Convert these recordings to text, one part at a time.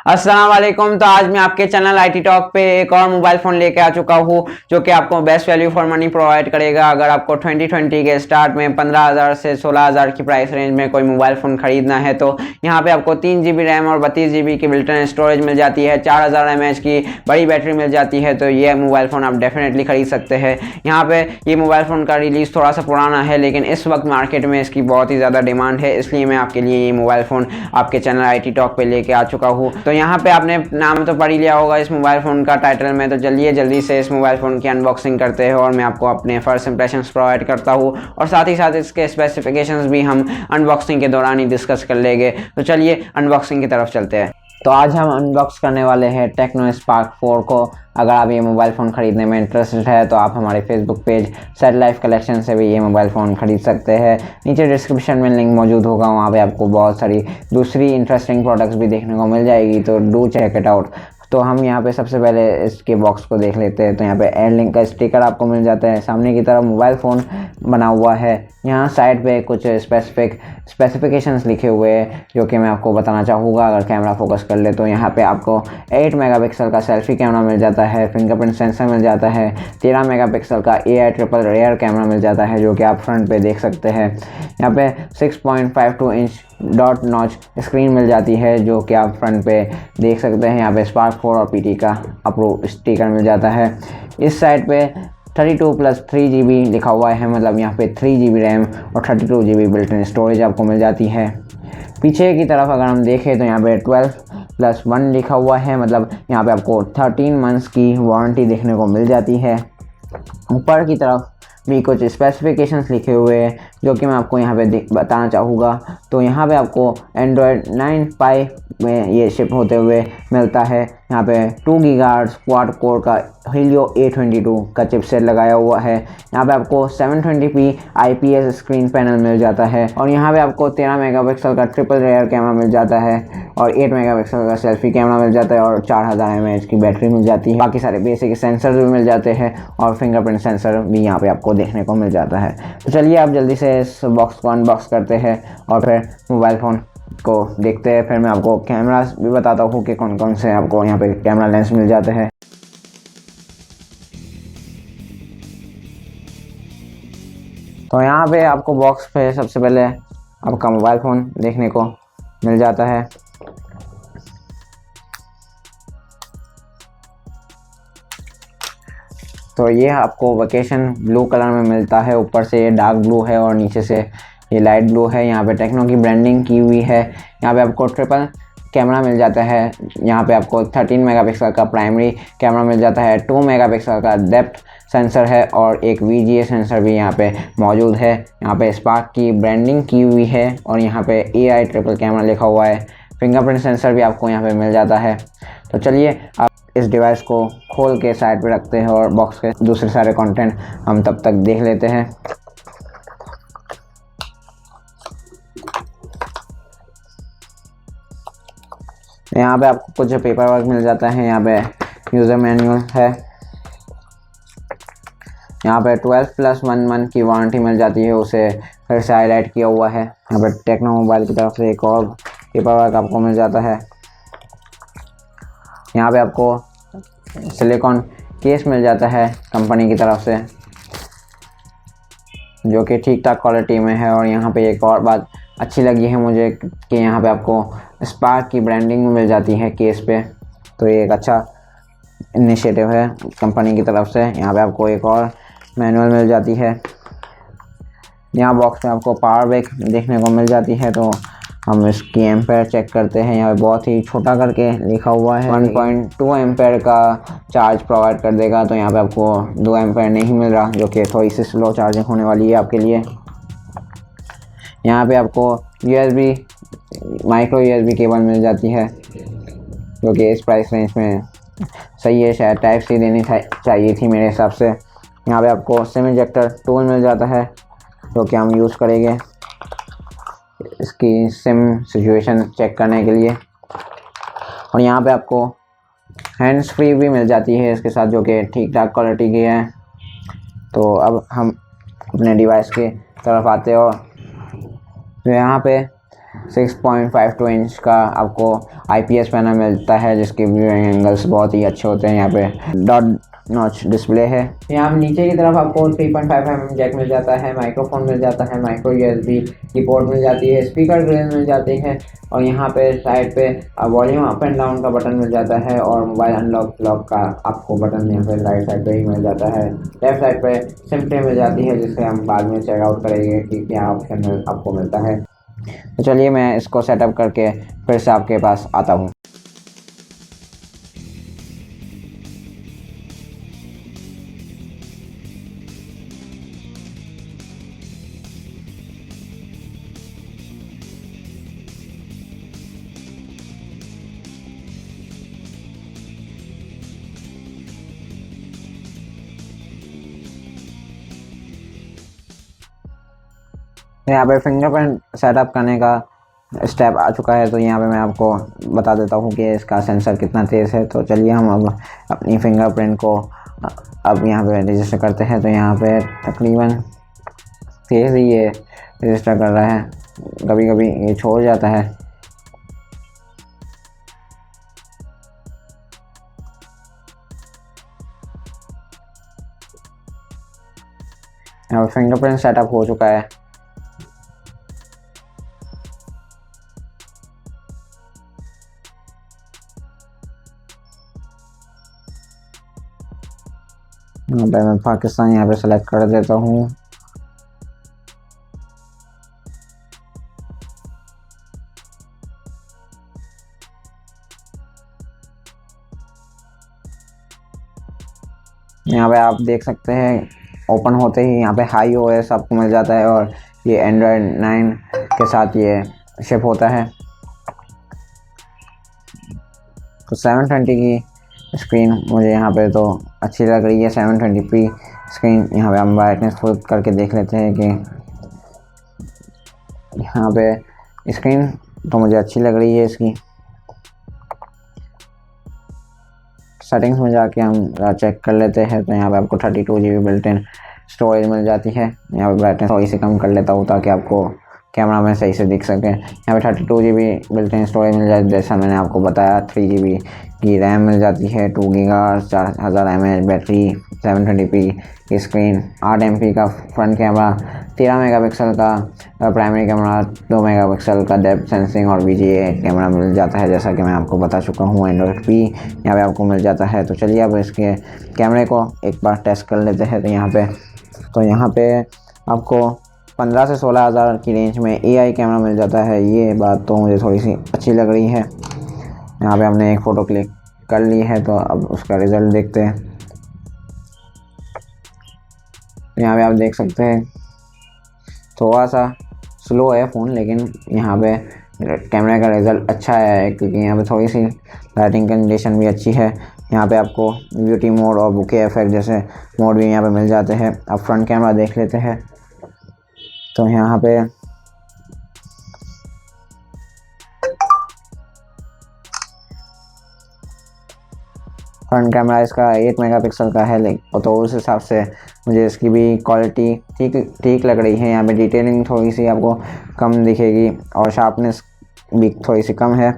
अस्सलाम वालेकुम। तो आज मैं आपके चैनल आईटी टॉक पे एक और मोबाइल फ़ोन लेके आ चुका हूँ जो कि आपको best value for money provide करेगा। अगर आपको 2020 के स्टार्ट में 15,000 से 16,000 की प्राइस रेंज में कोई मोबाइल फ़ोन खरीदना है तो यहाँ पे आपको 3 GB रैम और 32 GB की बिल्ट-इन स्टोरेज मिल जाती है, 4000 mAh की बड़ी बैटरी मिल जाती है। तो ये मोबाइल फ़ोन आप डेफिनेटली खरीद सकते हैं। यहाँ पे ये मोबाइल फ़ोन का रिलीज़ थोड़ा सा पुराना है, लेकिन इस वक्त मार्केट में इसकी बहुत ही ज़्यादा डिमांड है, इसलिए मैं आपके लिए ये मोबाइल फ़ोन आपके चैनल आईटी टॉक पे लेके आ चुका हूँ। तो यहाँ पे आपने नाम तो पढ़ ही लिया होगा इस मोबाइल फ़ोन का टाइटल में, तो चलिए जल्दी से इस मोबाइल फ़ोन की अनबॉक्सिंग करते हैं और मैं आपको अपने फर्स्ट इंप्रेशंस प्रोवाइड करता हूँ और साथ ही साथ इसके स्पेसिफिकेशंस भी हम अनबॉक्सिंग के दौरान ही डिस्कस कर लेंगे। तो चलिए अनबॉक्सिंग की तरफ चलते हैं। तो आज हम अनबॉक्स करने वाले हैं टेक्नो स्पार्क 4 को। अगर आप ये मोबाइल फ़ोन ख़रीदने में इंटरेस्टेड है तो आप हमारे Facebook page set life collection से भी ये मोबाइल फ़ोन ख़रीद सकते हैं। नीचे डिस्क्रिप्शन में लिंक मौजूद होगा, वहाँ पे आपको बहुत सारी दूसरी इंटरेस्टिंग प्रोडक्ट्स भी देखने को मिल जाएगी, तो डू चेक इट आउट। तो हम यहाँ पे सबसे पहले इसके बॉक्स को देख लेते हैं। तो यहाँ पे एयरलिंक का स्टिकर आपको मिल जाता है, सामने की तरफ मोबाइल फ़ोन बना हुआ है। यहाँ साइड पे कुछ स्पेसिफिकेशंस लिखे हुए हैं जो कि मैं आपको बताना चाहूँगा। अगर कैमरा फोकस कर ले तो यहाँ पे आपको 8 मेगापिक्सल का सेल्फी कैमरा मिल जाता है, फिंगरप्रिंट सेंसर मिल जाता है, 13 मेगापिक्सल का AI ट्रिपल रेयर कैमरा मिल जाता है जो कि आप फ्रंट पे देख सकते हैं। यहाँ पे 6.52 इंच डॉट नॉच स्क्रीन मिल जाती है जो कि आप फ्रंट पे देख सकते हैं। यहाँ पे स्पार्क 4 और PT का अप्रूव स्टिकर मिल जाता है। इस साइड पे 32+3 GB लिखा हुआ है, मतलब यहाँ पे 3 GB रैम और 32 GB बिल्ट-इन स्टोरेज आपको मिल जाती है। पीछे की तरफ अगर हम देखें तो यहाँ पे 12+1 लिखा हुआ है, मतलब यहाँ पे आपको 13 मंथ्स की वारंटी देखने को मिल जाती है। ऊपर की तरफ भी कुछ स्पेसिफिकेशंस लिखे हुए हैं जो कि मैं आपको यहाँ पे बताना चाहूँगा। तो यहाँ पे आपको एंड्रॉयड 9 पाई में ये शिप होते हुए मिलता है। यहाँ पे 2 GHz क्वाड कोर का Helio A22 का चिपसेट लगाया हुआ है। यहाँ पे आपको 720p IPS स्क्रीन पैनल मिल जाता है और यहाँ पे आपको 13 मेगापिक्सल का ट्रिपल रेयर कैमरा मिल जाता है और 8 मेगापिक्सल का सेल्फी कैमरा मिल जाता है और 4000 mAh की बैटरी मिल जाती है। बाकी सारे बेसिक सेंसर भी मिल जाते हैं और फिंगरप्रिंट सेंसर भी यहाँ पे आपको देखने को मिल जाता है। तो चलिए आप जल्दी से इस बॉक्स को अनबॉक्स करते हैं और फिर मोबाइल फ़ोन को देखते हैं। फिर मैं आपको कैमरास भी बताता हूँ कि कौन कौन से आपको यहाँ पे कैमरा लेंस मिल जाते हैं। तो यहाँ पे आपको बॉक्स पे सबसे पहले आपका मोबाइल फ़ोन देखने को मिल जाता है। तो ये आपको वेकेशन ब्लू कलर में मिलता है, ऊपर से ये डार्क ब्लू है और नीचे से ये लाइट ब्लू है। यहाँ पे टेक्नो की ब्रांडिंग की हुई है। यहाँ पे आपको ट्रिपल कैमरा मिल जाता है। यहाँ पे आपको 13 मेगापिक्सल का प्राइमरी कैमरा मिल जाता है, 2 मेगापिक्सल का डेप्थ सेंसर है और एक VGA सेंसर भी यहाँ पे मौजूद है। यहाँ पे स्पार्क की ब्रांडिंग की हुई है और यहाँ पे AI ट्रिपल कैमरा लिखा हुआ है। फिंगरप्रिंट सेंसर भी आपको यहाँ पे मिल जाता है। तो चलिए आप इस डिवाइस को खोल के साइड पे रखते हैं और बॉक्स के दूसरे सारे कंटेंट हम तब तक देख लेते हैं। यहाँ पे आपको कुछ पेपर वर्क मिल जाता है। यहाँ पे यूज़र मैनुअल है। यहाँ पे 12+1 मंथ की वारंटी मिल जाती है, उसे फिर से हाईलाइट किया हुआ है। यहाँ पे टेक्नो मोबाइल की तरफ से एक और पेपर वर्क आपको मिल जाता है। यहाँ पे आपको सिलिकॉन केस मिल जाता है कंपनी की तरफ से जो कि ठीक ठाक क्वालिटी में है। और यहाँ पे एक और बात अच्छी लगी है मुझे कि यहाँ पे आपको स्पार्क की ब्रांडिंग मिल जाती है केस पे, तो ये एक अच्छा इनिशिएटिव है कंपनी की तरफ से। यहाँ पे आपको एक और मैनुअल मिल जाती है। यहाँ बॉक्स में आपको पावर बैंक देखने को मिल जाती है, तो हम इसकी एम्पेयर चेक करते हैं। यहाँ पे बहुत ही छोटा करके लिखा हुआ है 1.2 एम्पेयर का चार्ज प्रोवाइड कर देगा। तो यहाँ पे आपको 2 एम्पेयर नहीं मिल रहा, जो कि थोड़ी सी स्लो चार्जिंग होने वाली है आपके लिए। यहाँ पे आपको माइक्रो USB केबल मिल जाती है जो कि इस प्राइस रेंज में सही है, शायद टाइप सी देनी चाहिए थी मेरे हिसाब से। यहाँ पे आपको सिम इंजेक्टर टूल मिल जाता है जो कि हम यूज़ करेंगे इसकी सिम सिचुएशन चेक करने के लिए। और यहाँ पे आपको हैंड्स फ्री भी मिल जाती है इसके साथ, जो कि ठीक ठाक क्वालिटी की है। तो अब हम अपने डिवाइस के तरफ आते हैं और तो यहाँ पे 6.52 इंच का आपको IPS पैनल मिलता है, जिसके व्यूइंग एंगल्स बहुत ही अच्छे होते हैं। यहाँ पे डॉट नॉच डिस्प्ले है। यहाँ नीचे की तरफ आपको 3.5 जैक मिल जाता है, माइक्रोफोन मिल जाता है, माइक्रो USB की पोर्ट मिल जाती है, स्पीकर ग्रिल मिल जाती है, और यहाँ पे साइड पे वॉल्यूम अप एंड डाउन का बटन मिल जाता है, और मोबाइल अनलॉक लॉक का आपको बटन यहाँ पे राइट साइड पे ही मिल जाता है। लेफ्ट साइड पे सिम ट्रे मिल जाती है, जिससे हम बाद में चेकआउट करेंगे कि क्या ऑप्शन आपको मिलता है। तो चलिए मैं इसको सेटअप करके फिर से आपके पास आता हूँ। यहाँ पे फिंगरप्रिंट सेटअप करने का स्टेप आ चुका है, तो यहाँ पे मैं आपको बता देता हूँ कि इसका सेंसर कितना तेज़ है। तो चलिए हम अब अपनी फिंगरप्रिंट को अब यहाँ पे रजिस्टर करते हैं। तो यहाँ पे तकरीबन तेज़ ही ये रजिस्टर कर रहा है, कभी कभी ये छोड़ जाता है। यहाँ पे फिंगरप्रिंट सेटअप हो चुका है। यहाँ पे मैं पाकिस्तान यहाँ पे सेलेक्ट कर देता हूँ। यहाँ पे आप देख सकते हैं ओपन होते ही यहाँ पे हाई OS आपको मिल जाता है, और ये Android 9 के साथ ये शिप होता है। तो 720 की स्क्रीन मुझे यहाँ पे तो अच्छी लग रही है। 720p screen. यहाँ पे हम ब्राइटनेस फुल करके देख लेते हैं कि यहाँ पे स्क्रीन तो मुझे अच्छी लग रही है इसकी। सेटिंग्स में जाके हम चेक कर लेते हैं। तो यहाँ पे आपको 32 GB बिल्ट इन स्टोरेज मिल जाती है। यहाँ पे ब्राइटनेस थोड़ी सी कम कर लेता हूँ ताकि आपको कैमरा में सही से दिख सके। यहाँ पे 32 GB बिल्ट इन स्टोरेज मिल जाती है, जैसा मैंने आपको बताया। 3 GB की रैम मिल जाती है, 2 GB 4000 mAh बैटरी, 720p की स्क्रीन, 8 MP का फ्रंट कैमरा, 13 मेगापिक्सल का प्राइमरी कैमरा, 2 मेगापिक्सल का डेप्थ सेंसिंग और VGA कैमरा मिल जाता है, जैसा कि मैं आपको बता चुका हूँ। एंड्रॉइड P यहाँ पे आपको मिल जाता है। तो चलिए अब इसके कैमरे को एक बार टेस्ट कर लेते हैं। तो यहाँ पे आपको 15 से 16 हज़ार की रेंज में AI कैमरा मिल जाता है। ये बात तो मुझे थोड़ी सी अच्छी लग रही है। यहाँ पे हमने एक फ़ोटो क्लिक कर ली है, तो अब उसका रिज़ल्ट देखते हैं। यहाँ पे आप देख सकते हैं थोड़ा सा स्लो है फ़ोन, लेकिन यहाँ पे कैमरे का रिज़ल्ट अच्छा है, क्योंकि यहाँ पे थोड़ी सी लाइटिंग कंडीशन भी अच्छी है। यहाँ पे आपको ब्यूटी मोड और बुके इफेक्ट जैसे मोड भी यहाँ पे मिल जाते हैं। अब फ्रंट कैमरा देख लेते हैं। तो यहाँ पे फ्रंट कैमरा इसका 8 मेगापिक्सल का है, लेकिन तो उस हिसाब से मुझे इसकी भी क्वालिटी ठीक लग रही है। यहाँ पे डिटेलिंग थोड़ी सी आपको कम दिखेगी और शार्पनेस भी थोड़ी सी कम है।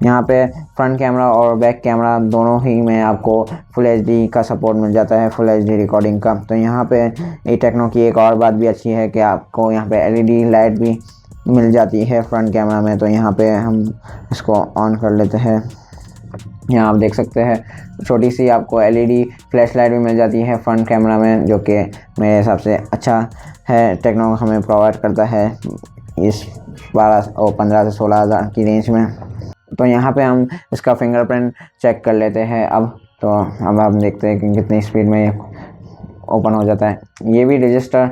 यहाँ पे फ्रंट कैमरा और बैक कैमरा दोनों ही में आपको फुल HD का सपोर्ट मिल जाता है, फुल HD रिकॉर्डिंग का। तो यहाँ पे ये टेक्नो की एक और बात भी अच्छी है कि आपको यहाँ पे LED लाइट भी मिल जाती है फ्रंट कैमरा में। तो यहाँ पे हम इसको ऑन कर लेते हैं। यहाँ आप देख सकते हैं छोटी सी आपको LED फ्लैश लाइट भी मिल जाती है फ्रंट कैमरा में, जो कि मेरे हिसाब से अच्छा है। टेक्नो हमें प्रोवाइड करता है इस 12 और 15 से 16 हज़ार की रेंज में। तो यहाँ पे हम इसका फिंगरप्रिंट चेक कर लेते हैं अब। तो अब आप देखते हैं कि कितनी स्पीड में ओपन हो जाता है। ये भी रजिस्टर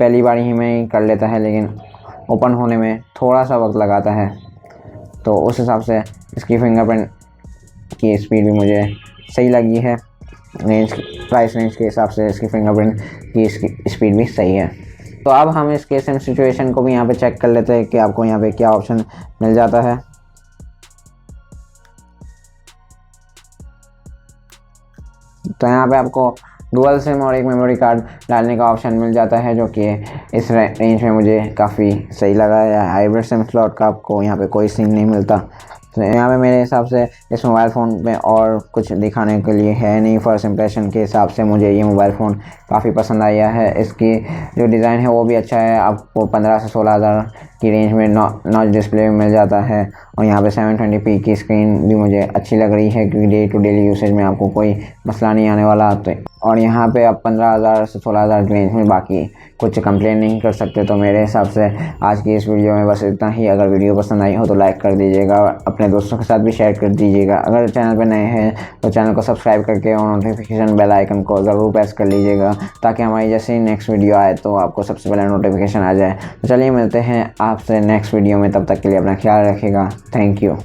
पहली बार ही में ही कर लेता है, लेकिन ओपन होने में थोड़ा सा वक्त लगाता है। तो उस हिसाब से इसकी फिंगरप्रिंट की स्पीड भी मुझे सही लगी है। प्राइस रेंज के हिसाब से इसकी फिंगरप्रिंट की स्पीड भी सही है। तो अब हम इसके सिम सिचुएशन को भी यहाँ पे चेक कर लेते हैं कि आपको यहाँ पे क्या ऑप्शन मिल जाता है। तो यहाँ पे आपको डुअल सिम और एक मेमोरी कार्ड डालने का ऑप्शन मिल जाता है, जो कि इस रेंज में मुझे काफ़ी सही लगा है। हाइब्रिड सिम स्लॉट का आपको यहाँ पे कोई सिम नहीं मिलता। तो यहाँ पे मेरे हिसाब से इस मोबाइल फ़ोन में और कुछ दिखाने के लिए है नहीं। फर्स्ट इंप्रेशन के हिसाब से मुझे ये मोबाइल फ़ोन काफ़ी पसंद आया है। इसकी जो डिज़ाइन है वो भी अच्छा है। आपको 15 से 16 हज़ार की रेंज में नॉच डिस्प्ले मिल जाता है और यहाँ पे 720p की स्क्रीन भी मुझे अच्छी लग रही है, क्योंकि डे टू डेली यूसेज में आपको कोई मसला नहीं आने वाला। तो और यहाँ पे आप 15,000 से 16,000 की रेंज में बाकी कुछ कंप्लेन नहीं कर सकते। तो मेरे हिसाब से आज की इस वीडियो में बस इतना ही। अगर वीडियो पसंद आई हो तो लाइक कर दीजिएगा और अपने दोस्तों के साथ भी शेयर कर दीजिएगा। अगर चैनल पर नए हैं तो चैनल को सब्सक्राइब करके और नोटिफिकेशन बेल आइकन को ज़रूर प्रेस कर लीजिएगा, ताकि हमारी जैसे ही नेक्स्ट वीडियो आए तो आपको सबसे पहले नोटिफिकेशन आ जाए। तो चलिए मिलते हैं आपसे नेक्स्ट वीडियो में, तब तक के लिए अपना ख्याल रखिएगा। Thank you.